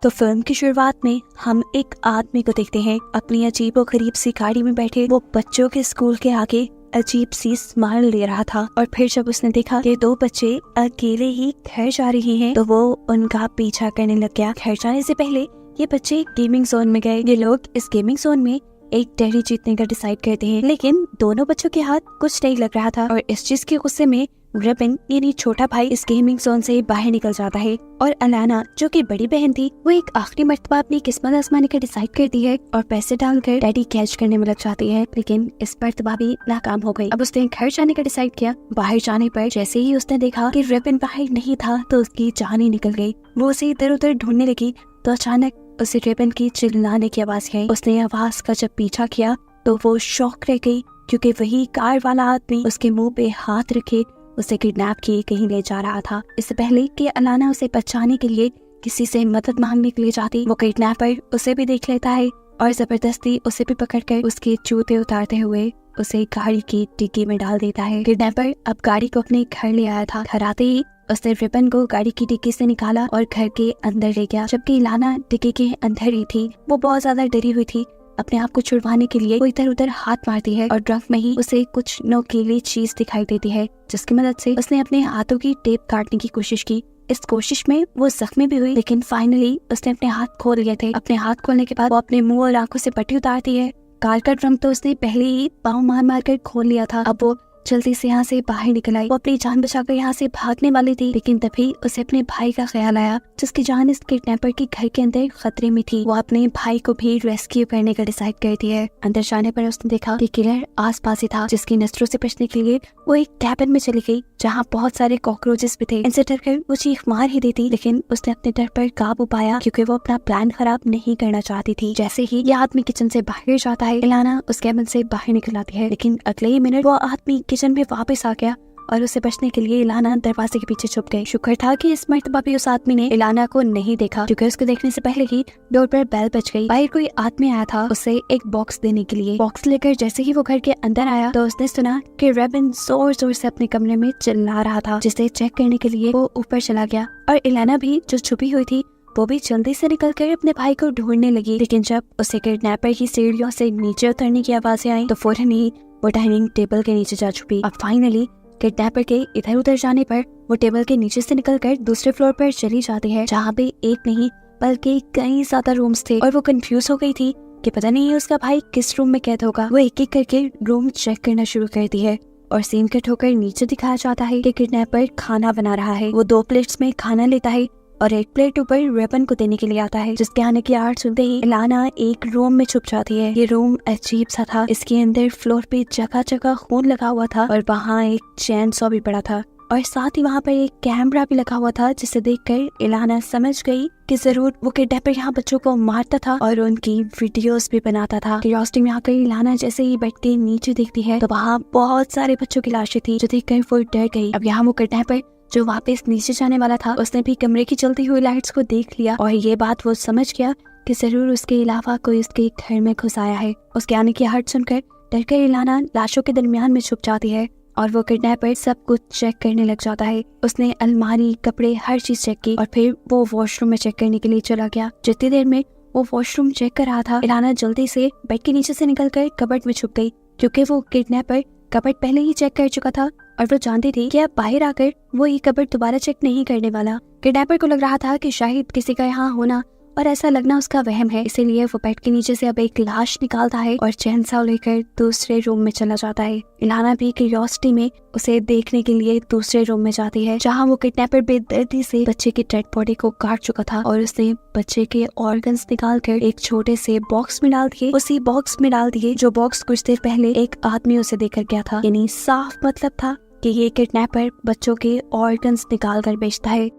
तो फिल्म की शुरुआत में हम एक आदमी को देखते हैं अपनी अजीबोगरीब सी गाड़ी में बैठे वो बच्चों के स्कूल के आगे अजीब सी स्माइल ले रहा था। और फिर जब उसने देखा कि दो बच्चे अकेले ही घर जा रहे हैं तो वो उनका पीछा करने लग गया। घर जाने से पहले ये बच्चे गेमिंग जोन में गए। ये लोग इस गेमिंग जोन में एक टेडी जीतने का डिसाइड करते हैं, लेकिन दोनों बच्चों के हाथ कुछ नहीं लग रहा था और इस चीज के गुस्से में रिबन यानी छोटा भाई इस गेमिंग जोन से बाहर निकल जाता है और अलाना जो कि बड़ी बहन थी वो एक आखिरी मर्तबा अपनी किस्मत आजमाने का डिसाइड करती है और पैसे डालकर डैडी कैच करने में लग जाती है, लेकिन इस मर्तबा भी नाकाम हो गई। अब उसने घर जाने का डिसाइड किया। बाहर जाने पर जैसे ही उसने देखा कि रिबन बाहर नहीं था तो उसकी जान ही निकल गई। वो उसे इधर उधर ढूंढने लगी तो अचानक उसे रिबन की चिल्लाने की आवाज आई। उसने आवाज का जब पीछा किया तो वो शॉक रह गई क्योंकि वही कार वाला आदमी उसके मुंह पे हाथ रखे उसे किडनैप किए कहीं ले जा रहा था। इससे पहले कि अलाना उसे बचाने के लिए किसी से मदद मांगने के लिए जाती, वो किडनैपर उसे भी देख लेता है और जबरदस्ती उसे भी पकड़कर उसके जूते उतारते हुए उसे गाड़ी की डिग्गी में डाल देता है। किडनैपर अब गाड़ी को अपने घर ले आया था। घर आते ही उसने रिबन को गाड़ी की डिग्गी से निकाला और घर के अंदर ले गया, जबकि अलाना डिग्गी के अंदर ही थी। वो बहुत ज्यादा डरी हुई थी। अपने आप को छुड़वाने के लिए वो इधर उधर हाथ मारती है और ड्रग में ही उसे कुछ नोकीली चीज दिखाई देती है, जिसकी मदद से उसने अपने हाथों की टेप काटने की कोशिश की। इस कोशिश में वो जख्मी भी हुई, लेकिन फाइनली उसने अपने हाथ खोल लिए थे। अपने हाथ खोलने के बाद वो अपने मुंह और आंखों से पट्टी उतारती है। कार का ड्रम तो उसने पहले ही पाँव मार मार कर खोल लिया था। अब वो जल्दी से यहाँ से बाहर निकल आई। वो अपनी जान बचाकर यहाँ से भागने वाली थी, लेकिन तभी उसे अपने भाई का ख्याल आया जिसकी जान इस किडनैपर के घर के अंदर खतरे में थी। वो अपने भाई को भी रेस्क्यू करने का डिसाइड करती है। अंदर जाने पर उसने देखा कि किलर आस पास ही था, जिसकी नजरों से बचने के लिए वो एक कैबिन में चली गई जहाँ बहुत सारे कॉकरोचेस भी थे। इनसे डरकर वो चीख मार ही देती, लेकिन उसने अपने डर पर काबू पाया क्योंकि वो अपना प्लान खराब नहीं करना चाहती थी। जैसे ही ये आदमी किचन से बाहर जाता है, इलाना उस कैबिन से बाहर निकल आती है, लेकिन अगले ही मिनट वो आदमी किचन में वापस आ गया और उसे बचने के लिए इलाना दरवाजे के पीछे छुप गई। शुक्र था कि इस मर्तबा भी उस आदमी ने इलाना को नहीं देखा क्योंकि उसको देखने से पहले ही डोर पर बेल बज गई। बाहर कोई आदमी आया था उसे एक बॉक्स देने के लिए। बॉक्स लेकर जैसे ही वो घर के अंदर आया तो उसने सुना कि रिबन जोर जोर से अपने कमरे में चिल्ला रहा था, जिसे चेक करने के लिए वो ऊपर चला गया और इलाना भी जो छुपी हुई थी वो भी जल्दी से निकलकर अपने भाई को ढूंढने लगी। लेकिन जब उसे किडनैपर की सीढ़ियों से नीचे उतरने की आवाजें आई तो फौरन ही वो डाइनिंग टेबल के नीचे जा छुपी। अब फाइनली किडनैपर के इधर उधर जाने पर वो टेबल के नीचे से निकलकर दूसरे फ्लोर पर चली जाती है, जहाँ पे एक नहीं बल्कि कई ज्यादा रूम्स थे और वो कंफ्यूज हो गई थी कि पता नहीं उसका भाई किस रूम में कैद होगा। वो एक एक करके रूम चेक करना शुरू करती है और सीन कट होकर नीचे दिखाया जाता है कि किडनैपर खाना बना रहा है। वो 2 प्लेट्स में खाना लेता है और एक प्लेट ऊपर रिबन को देने के लिए आता है, जिसके आने की आवाज सुनते ही इलाना एक रूम में छुप जाती है। ये रूम अजीब सा था। इसके अंदर फ्लोर पे जगह जगह खून लगा हुआ था और वहाँ एक चैन सॉ भी पड़ा था और साथ ही वहाँ पर एक कैमरा भी लगा हुआ था, जिसे देखकर इलाना समझ गई कि जरूर वो किडनैपर यहाँ बच्चों को मारता था और उनकी वीडियोस भी बनाता था। क्यूरियोसिटी में आकर इलाना जैसे ही बेड के नीचे देखती है तो वहाँ बहुत सारे बच्चों की लाशें थी, जो देखकर वो डर गई। अब यहाँ वो किडनैपर जो वापस नीचे जाने वाला था उसने भी कमरे की चलती हुई लाइट्स को देख लिया और ये बात वो समझ गया कि जरूर उसके अलावा कोई उसके घर में घुस आया है। उसके आने की आहट सुनकर डरकर इलाना लाशों के दरमियान में छुप जाती है और वो किडनैपर सब कुछ चेक करने लग जाता है। उसने अलमारी, कपड़े, हर चीज चेक की और फिर वो वॉशरूम में चेक करने के लिए चला गया। जितनी देर में वो वॉशरूम चेक कर रहा था, इलाना जल्दी से बेड के नीचे से निकलकर कबर्ड में छुप गई क्योंकि वो किडनैपर कबर्ड पहले ही चेक कर चुका था और वो जानती थी कि अब बाहर आकर वो ये कबर्ड दोबारा चेक नहीं करने वाला। किडनैपर को लग रहा था कि शायद किसी का यहाँ होना और ऐसा लगना उसका वहम है, इसीलिए वो बेड के नीचे से अब एक लाश निकालता है और चैनसॉ लेकर दूसरे रूम में चला जाता है। इलाना भी क्यूरियोसिटी में उसे देखने के लिए दूसरे रूम में जाती है, जहाँ वो किडनैपर बेदर्दी से बच्चे की डेड बॉडी को काट चुका था और उसने बच्चे के ऑर्गन्स निकाल कर एक छोटे से बॉक्स में डाल दिए। उसी बॉक्स में डाल दिए जो बॉक्स कुछ देर पहले एक आदमी उसे देकर गया था। यानी साफ मतलब था कि ये किडनैपर बच्चों के ऑर्गन्स निकाल कर बेचता है।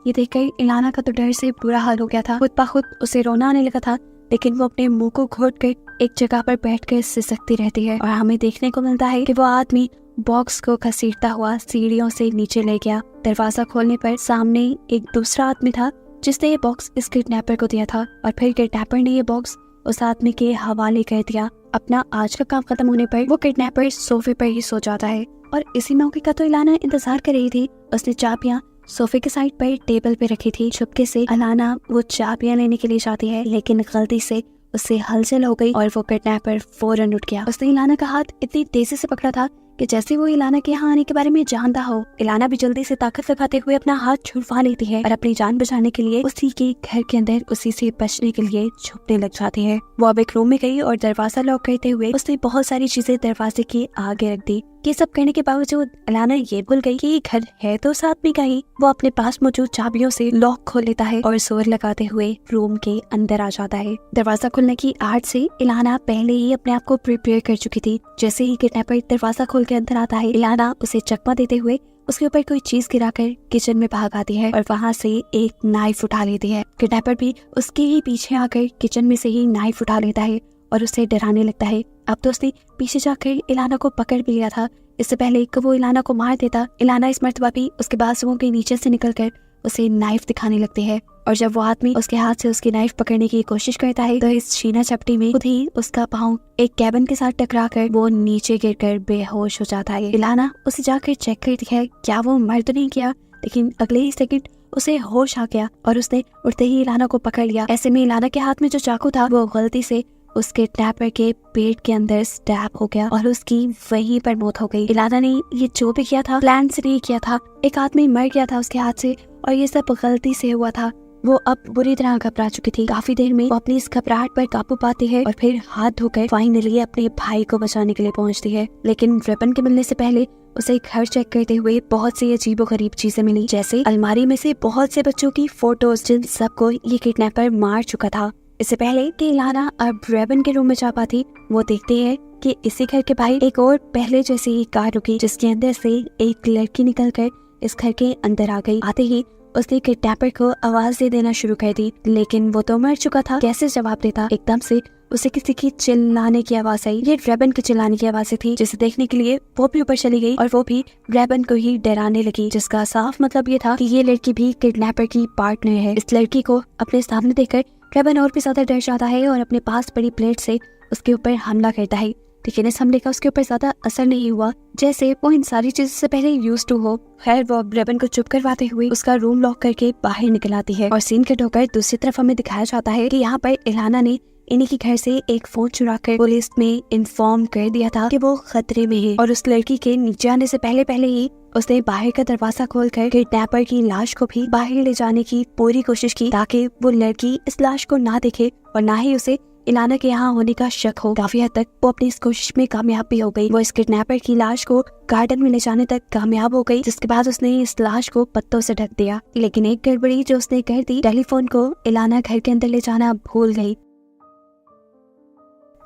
ये देखकर इलाना का तो डर से बुरा हाल हो गया था। खुद ब खुद उसे रोना आने लगा था, लेकिन वो अपने मुंह को घोट कर एक जगह पर बैठकर सिसकती रहती है और हमें देखने को मिलता है कि वो आदमी बॉक्स को घसीटता हुआ सीढ़ियों से नीचे ले गया। दरवाजा खोलने पर सामने एक दूसरा आदमी था जिसने ये बॉक्स इस किडनैपर को दिया था और फिर किडनैपर ने ये बॉक्स उस आदमी के हवाले कर दिया। अपना आज का काम खत्म होने पर वो किडनैपर सोफे पर ही सो जाता है और इसी मौके का तो इलाना इंतजार कर रही थी। उसने चाबियां सोफे के साइड पर टेबल पे रखी थी। चुपके से इलाना वो चाबियां लेने के लिए जाती है, लेकिन गलती से उससे हलचल हो गई और वो किडनैपर फौरन उठ गया। उसने इलाना का हाथ इतनी तेजी से पकड़ा था कि जैसे वो इलाना के यहाँ आने के बारे में जानता हो। इलाना भी जल्दी से ताकत लगाते हुए अपना हाथ छुड़वा लेती है और अपनी जान बचाने के लिए उसी के घर के अंदर उसी से बचने के लिए छुपने लग जाती है। वो अब एक रूम में गई और दरवाजा लॉक करते हुए उसने बहुत सारी चीजें दरवाजे के आगे रख दी। ये सब करने के बावजूद इलाना ये भूल गई कि ये घर है तो उस आदमी का ही। वो अपने पास मौजूद चाबियों से लॉक खोल लेता है और जोर लगाते हुए रूम के अंदर आ जाता है। दरवाजा खुलने की आहट से इलाना पहले ही अपने आप को प्रिपेयर कर चुकी थी। जैसे ही किडनैपर दरवाजा खोल के अंदर आता है, इलाना उसे चकमा देते हुए उसके ऊपर कोई चीज गिराकर किचन में भाग आती है और वहाँ से एक नाइफ उठा लेती है। किडनैपर भी उसके ही पीछे आकर किचन में से ही नाइफ उठा लेता है और उसे डराने लगता है। अब तो उसने पीछे जाकर इलाना को पकड़ भी लिया था। इससे पहले कि वो इलाना को मार देता, इलाना इस मर्तबा भी उसके बाजुओं के नीचे से निकलकर उसे नाइफ दिखाने लगती है। और जब वो आदमी उसके हाथ से उसकी नाइफ पकड़ने की कोशिश करता है तो इस शीना चपटी में खुद ही उसका पाँव एक कैबिन के साथ टकराकर वो नीचे गिरकर बेहोश हो जाता है। इलाना उसे जाकर चेक करती है क्या वो मर तो नहीं गया, लेकिन अगले ही सेकंड उसे होश आ गया और उसने उठते ही इलाना को पकड़ लिया। ऐसे में इलाना के हाथ में जो चाकू था वो गलती से उसके किडनैपर के पेट के अंदर स्टैब हो गया और उसकी वहीं पर मौत हो गई। इलाना ने ये जो भी किया था प्लान से नहीं किया था। एक आदमी मर गया था उसके हाथ से और ये सब गलती से हुआ था। वो अब बुरी तरह घबरा चुकी थी। काफी देर में वो अपनी इस घबराहट पर काबू पाती है और फिर हाथ धोकर फाइनली अपने भाई को बचाने के लिए पहुंचती है। लेकिन वेपन के मिलने से पहले उसे घर चेक करते हुए बहुत सी अजीबोगरीब चीजें मिली, जैसे अलमारी में से बहुत से बच्चों की फोटोज जिन सबको ये किडनैपर मार चुका था। इससे पहले कि इलाना अब रेबन के रूम में जा पाती, वो देखती है कि इसी घर के बाहर एक और पहले जैसी ही कार रुकी जिसके अंदर से एक लड़की निकलकर इस घर के अंदर आ गई। आते ही उसने किडनैपर को आवाज दे देना शुरू कर दी, लेकिन वो तो मर चुका था, कैसे जवाब देता। एकदम से उसे किसी की चिल्लाने की आवाज आई। ये रेबन की चिल्लाने की आवाज़ें थी, जिसे देखने के लिए वो भी ऊपर चली गई और वो भी रेबन को ही डराने लगी, जिसका साफ मतलब ये था कि ये लड़की भी किडनैपर की पार्टनर है। इस लड़की को अपने सामने देखकर रेबन और भी ज्यादा डर जाता है और अपने पास पड़ी प्लेट से उसके ऊपर हमला करता है, लेकिन इस हमले का उसके ऊपर ज्यादा असर नहीं हुआ, जैसे वो इन सारी चीजों से पहले यूज्ड टू हो। खैर वो रेबन को चुप करवाते हुए उसका रूम लॉक करके बाहर निकल आती है और सीन कट होकर दूसरी तरफ हमें दिखाया जाता है कि यहाँ पर इलाना ने इन्हीं के घर से एक फोन चुरा कर पुलिस में इन्फॉर्म कर दिया था कि वो खतरे में है और उस लड़की के नीचे आने से पहले ही उसने बाहर का दरवाजा खोलकर किडनैपर की लाश को भी बाहर ले जाने की पूरी कोशिश की ताकि वो लड़की इस लाश को ना देखे और ना ही उसे इलाना के यहाँ होने का शक हो। काफी हद तक वो अपनी इस कोशिश में कामयाब भी हो गई। वो इस किडनैपर की लाश को गार्डन में ले जाने तक कामयाब हो गई, जिसके बाद उसने इस लाश को पत्तों से ढक दिया। लेकिन एक गड़बड़ी जो उसने कर दी, टेलीफोन को इलाना घर के अंदर ले जाना भूल गई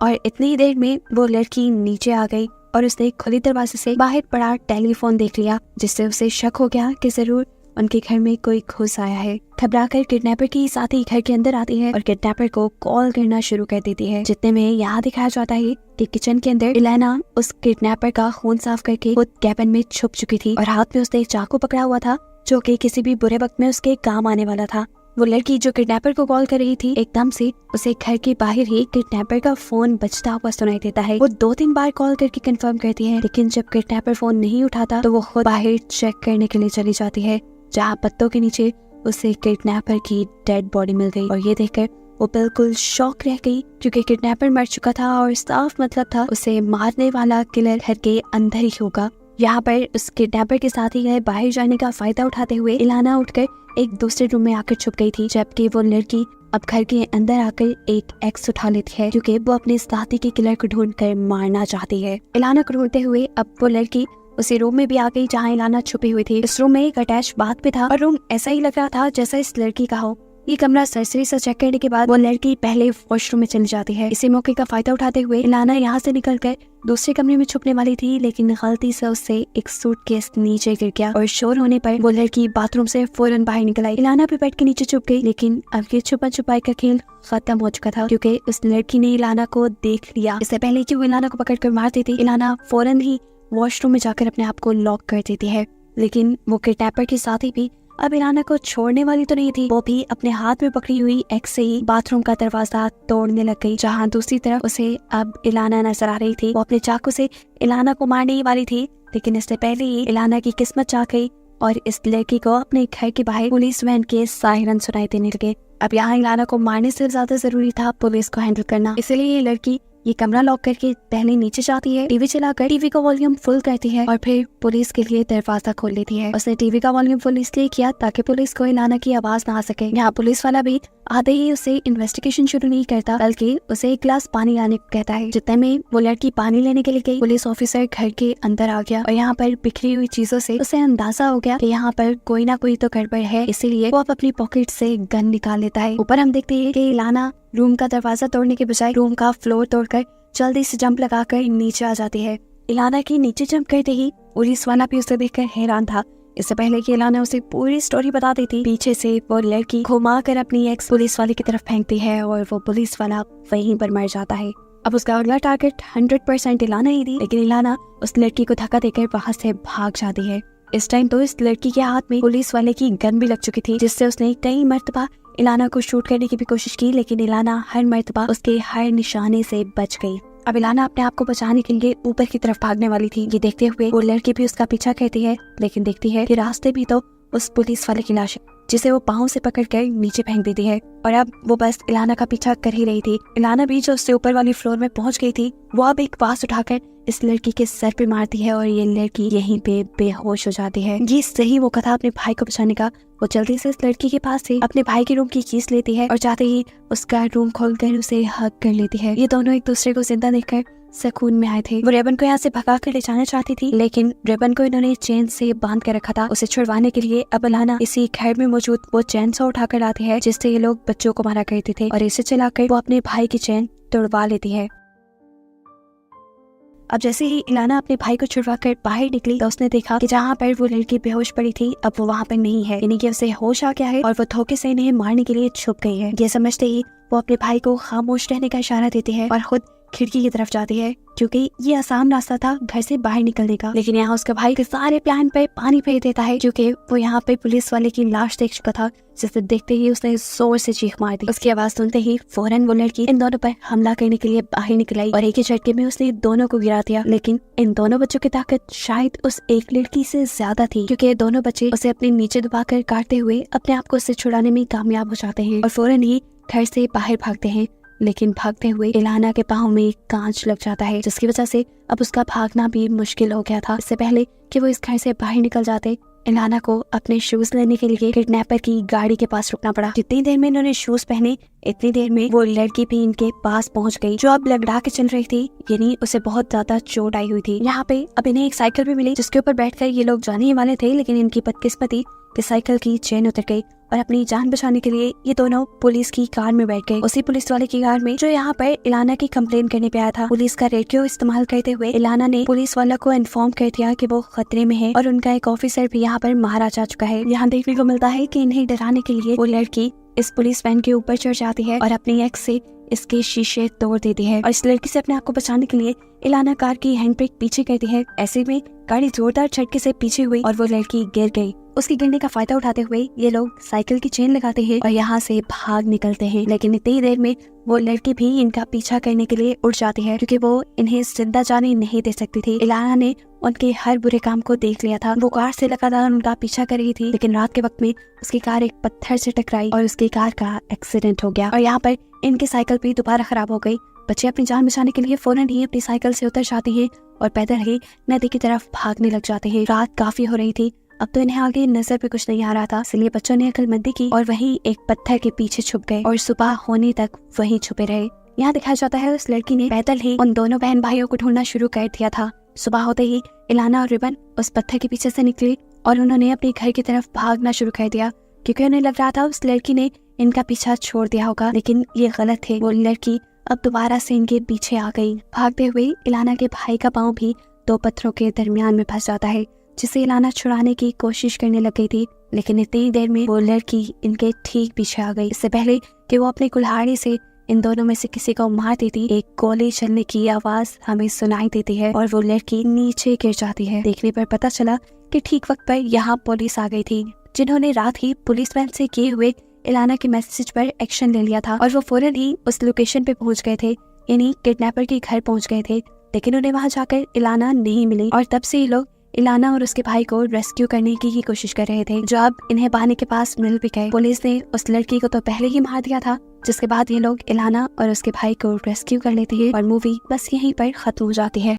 और इतनी देर में वो लड़की नीचे आ गई और उसने खुले दरवाजे से बाहर पड़ा टेलीफोन देख लिया, जिससे उसे शक हो गया कि जरूर उनके घर में कोई घुस आया है। घबराकर किडनैपर की साथी घर के अंदर आती है और किडनैपर को कॉल करना शुरू कर देती है। जितने में यहाँ दिखाया जाता है कि किचन के अंदर इलाना उस किडनैपर का खून साफ करके खुद कैबिन में छुप चुकी थी और हाथ में उसने एक चाकू पकड़ा हुआ था जो कि किसी भी बुरे वक्त में उसके काम आने वाला था। वो लड़की जो किडनैपर को कॉल कर रही थी, एकदम से उसे घर के बाहर ही किडनैपर का फोन बजता हुआ सुनाई देता है। वो 2-3 बार कॉल करके कंफर्म करती है, लेकिन जब किडनैपर फोन नहीं उठाता तो वो खुद बाहर चेक करने के लिए चली जाती है, जहाँ पत्तों के नीचे उसे किडनैपर की डेड बॉडी मिल गई। और ये देखकर वो बिल्कुल शॉक रह गई, क्योंकि किडनैपर मर चुका था और साफ मतलब था उसे मारने वाला किलर घर के अंदर ही होगा। यहाँ पर उस किडनैपर के साथ ही बाहर जाने का फायदा उठाते हुए इलाना उठकर एक दूसरे रूम में आकर छुप गई थी, जबकि वो लड़की अब घर के अंदर आकर एक एक्स उठा लेती है, क्योंकि वो अपने साथी के किलर को ढूंढकर मारना चाहती है। इलाना को ढूंढते हुए अब वो लड़की उसी रूम में भी आ गई जहाँ इलाना छुपी हुई थी। इस रूम में एक अटैच बाथ भी था और रूम ऐसा ही लग रहा था जैसा इस लड़की का हो। ये कमरा सरसरी से चेक करने के बाद वो लड़की पहले वॉशरूम में चली जाती है। इसी मौके का फायदा उठाते हुए इलाना यहाँ से निकलकर दूसरे कमरे में छुपने वाली थी, लेकिन गलती से उससे एक सूटकेस नीचे गिर गया और शोर होने पर वो लड़की बाथरूम से फौरन बाहर निकल आई। इलाना भी बेड के नीचे छुप गई, लेकिन अब ये छुपा छुपाई का खेल खत्म हो चुका था, क्योंकि उस लड़की ने इलाना को देख लिया। इससे पहले कि वो इलाना को पकड़ कर मार देती, इलाना फौरन ही वॉशरूम में जाकर अपने आप को लॉक कर देती है। लेकिन वो किडनैपर के साथ ही भी अब इलाना को छोड़ने वाली तो नहीं थी। वो भी अपने हाथ में पकड़ी हुई एक्स से ही बाथरूम का दरवाजा तोड़ने लग गई, जहाँ दूसरी तरफ उसे अब इलाना नजर आ रही थी। वो अपने चाकू से इलाना को मारने ही वाली थी, लेकिन इससे पहले ही इलाना की किस्मत चाह गई और इस लड़की को अपने घर के बाहर पुलिस वैन के सायरन सुनाई देने लगे। अब यहाँ इलाना को मारने से ज्यादा जरूरी था पुलिस को हैंडल करना, इसलिए ये लड़की ये कमरा लॉक करके पहले नीचे जाती है, टीवी चलाकर टीवी का वॉल्यूम फुल करती है और फिर पुलिस के लिए दरवाजा खोल लेती है। उसने टीवी का वॉल्यूम फुल इसलिए किया ताकि पुलिस को इलाना की आवाज ना आ सके। यहाँ पुलिस वाला भी आते ही उसे इन्वेस्टिगेशन शुरू नहीं करता, बल्कि उसे एक गिलास पानी लाने को कहता है। जितने में वो लड़की पानी लेने के लिए गई, पुलिस ऑफिसर घर के अंदर आ गया और यहाँ पर बिखरी हुई चीजों से उसे अंदाजा हो गया कि यहाँ पर कोई ना कोई तो गड़बड़ है, इसीलिए वो अपनी पॉकेट से गन निकाल लेता है। ऊपर हम देखते हैं कि इलाना रूम का दरवाजा तोड़ने के बजाय रूम का फ्लोर तोड़कर जल्दी से जंप लगाकर नीचे आ जाती है। इलाना की नीचे जंप करते ही पुलिस वाला भी उसे देखकर हैरान था। इससे पहले कि इलाना उसे पूरी स्टोरी बता देती, पीछे से वो लड़की घुमाकर अपनी एक्स पुलिस वाले की तरफ फेंकती है और वो पुलिस वाला वहीं पर मर जाता है। अब उसका अगला टारगेट 100% इलाना ही थी, लेकिन इलाना उस लड़की को धक्का देकर वहाँ से भाग जाती है। इस टाइम तो इस लड़की के हाथ में पुलिस वाले की गन भी लग चुकी थी, जिससे उसने कई मर्तबा इलाना को शूट करने की भी कोशिश की, लेकिन इलाना हर मर्तबा उसके हर निशाने से बच गई। अब इलाना अपने आप को बचाने के लिए ऊपर की तरफ भागने वाली थी। ये देखते हुए वो लड़की भी उसका पीछा करती है, लेकिन देखती है कि रास्ते भी तो उस पुलिस वाले की लाश है, जिसे वो पाँव से पकड़कर नीचे फेंक देती है। और अब वो बस इलाना का पीछा कर ही रही थी। इलाना भी जो उससे ऊपर वाली फ्लोर में पहुंच गई थी, वो अब एक बांस उठाकर इस लड़की के सर पे मारती है और ये लड़की यहीं पे बेहोश हो जाती है। ये सही वो कथा अपने भाई को बचाने का। वो जल्दी से इस लड़की के पास से अपने भाई के रूम की कीज लेती है और जाते ही उसका रूम खोलकर उसे हग कर लेती है। ये दोनों एक दूसरे को जिंदा देखकर सुकून में आए थे। वो रेबन को यहाँ से भगा कर ले जाना चाहती थी, लेकिन रेबन को इन्होंने चेन से बांध कर रखा था। उसे छुड़वाने के लिए अब इलाना इसी घर में मौजूद वो चेन सा उठा कर लाती है, जिससे ये लोग बच्चों को मारा करते थे, और इसे चलाकर वो अपने भाई की चेन तोड़वा लेती है। अब जैसे ही इलाना अपने भाई को छुड़वा कर बाहर निकली तो उसने देखा कि जहाँ पर वो लड़की बेहोश पड़ी थी, अब वो वहाँ पर नहीं है, यानी कि उसे होश आ गया है और वो धोखे से इन्हें मारने के लिए छुप गई है। ये समझते ही वो अपने भाई को खामोश रहने का इशारा देती है और खुद खिड़की की तरफ जाती है, क्योंकि ये आसान रास्ता था घर से बाहर निकलने का। लेकिन यहाँ उसका भाई के सारे प्लान पे पानी फेर देता है, क्योंकि वो यहाँ पे पुलिस वाले की लाश देख चुका था, जिसे देखते ही उसने जोर से चीख मार दी। उसकी आवाज सुनते ही फौरन वो लड़की इन दोनों पर हमला करने के लिए बाहर निकल आई और एक ही झटके में उसने दोनों को गिरा दिया। लेकिन इन दोनों बच्चों की ताकत शायद उस एक लड़की से ज्यादा थी, क्योंकि ये दोनों बच्चे उसे अपने नीचे दबाकर काटते हुए अपने आप को उससे छुड़ाने में कामयाब हो जाते हैं और फौरन ही घर से बाहर भागते हैं। लेकिन भागते हुए इलाना के पाँव में कांच लग जाता है, जिसकी वजह से अब उसका भागना भी मुश्किल हो गया था। इससे पहले कि वो इस घर से बाहर निकल जाते, इलाना को अपने शूज लेने के लिए किडनैपर की गाड़ी के पास रुकना पड़ा। जितनी देर में इन्होंने शूज पहने, इतनी देर में वो लड़की भी इनके पास पहुंच गई, जो अब लड़खड़ा के चल रही थी, यानी उसे बहुत ज्यादा चोट आई हुई थी। यहाँ पे अब इन्हें एक साइकिल भी मिली, जिसके ऊपर बैठकर ये लोग जाने ही वाले थे, लेकिन इनकी बदकिस्मती कि साइकिल की चेन उतर गई और अपनी जान बचाने के लिए ये दोनों पुलिस की कार में बैठ गए, उसी पुलिस वाले की कार में जो यहाँ पर इलाना की कंप्लेन करने पे आया था। पुलिस का रेडियो इस्तेमाल करते हुए इलाना ने पुलिस वाला को इन्फॉर्म कर दिया कि वो खतरे में है और उनका एक ऑफिसर भी यहाँ पर मारा जा चुका है। यहाँ देखने को मिलता है कि इन्हें डराने के लिए वो लड़की इस पुलिस वैन के ऊपर चढ़ जाती है और अपनी एक्स से इसके शीशे तोड़ देती है और इस लड़की से अपने आप को बचाने के लिए इलाना कार की हैंड ब्रेक पीछे करती है। ऐसे में गाड़ी जोरदार झटके से पीछे हुई और वो लड़की गिर गई। उसकी गिरने का फायदा उठाते हुए ये लोग साइकिल की चेन लगाते हैं और यहाँ से भाग निकलते हैं। लेकिन इतनी देर में वो लड़की भी इनका पीछा करने के लिए उठ जाती है, क्योंकि वो इन्हें जिंदा जाने नहीं दे सकती थी। इलाना ने उनके हर बुरे काम को देख लिया था। वो कार से लगातार उनका पीछा कर रही थी, लेकिन रात के वक्त में उसकी कार एक पत्थर से टकराई और उसकी कार का एक्सीडेंट हो गया और यहाँ पर इनकी साइकिल भी दोबारा खराब हो गई। बच्चे अपनी जान बचाने के लिए फौरन ही अपनी साइकिल से उतर जाते हैं और पैदल ही नदी की तरफ भागने लग जाते हैं। रात काफी हो रही थी, अब तो इन्हें आगे नजर पे कुछ नहीं आ रहा था, इसलिए बच्चों ने अक्लमंदी की और वहीं एक पत्थर के पीछे छुप गए और सुबह होने तक वहीं छुपे रहे। यहाँ दिखाया जाता है उस लड़की ने पैदल ही उन दोनों बहन भाइयों को ढूंढना शुरू कर दिया था। सुबह होते ही इलाना और रिबन उस पत्थर के पीछे से निकले और उन्होंने अपने घर की तरफ भागना शुरू कर दिया, क्योंकि उन्हें लग रहा था उस लड़की ने इनका पीछा छोड़ दिया होगा, लेकिन ये गलत थे। वो लड़की अब दोबारा से इनके पीछे आ गई। भागते हुए इलाना के भाई का पाँव भी दो पत्थरों के दरमियान में फंस जाता है, जिसे इलाना छुड़ाने की कोशिश करने लग गई थी। लेकिन इतनी देर में वो लड़की इनके ठीक पीछे आ गई। इससे पहले कि वो अपने कुल्हाड़ी से इन दोनों में से किसी को मार देती, एक गोली चलने की आवाज हमें सुनाई देती है और वो लड़की नीचे गिर जाती है। देखने पर पता चला कि ठीक वक्त पर यहाँ पुलिस आ गई थी, जिन्होंने रात ही पुलिस वैन से किए हुए इलाना के मैसेज पर एक्शन ले लिया था और वो फौरन ही उस लोकेशन पे पहुंच गए थे, यानी किडनैपर के घर पहुंच गए थे। लेकिन उन्हें वहां जाकर इलाना नहीं मिली और तब से ये लोग इलाना और उसके भाई को रेस्क्यू करने की कोशिश कर रहे थे, जो अब इन्हें बानी के पास मिल भी गए। पुलिस ने उस लड़की को तो पहले ही मार दिया था, जिसके बाद ये लोग इलाना और उसके भाई को रेस्क्यू कर लेते हैं और मूवी बस यहीं पर खत्म हो जाती है।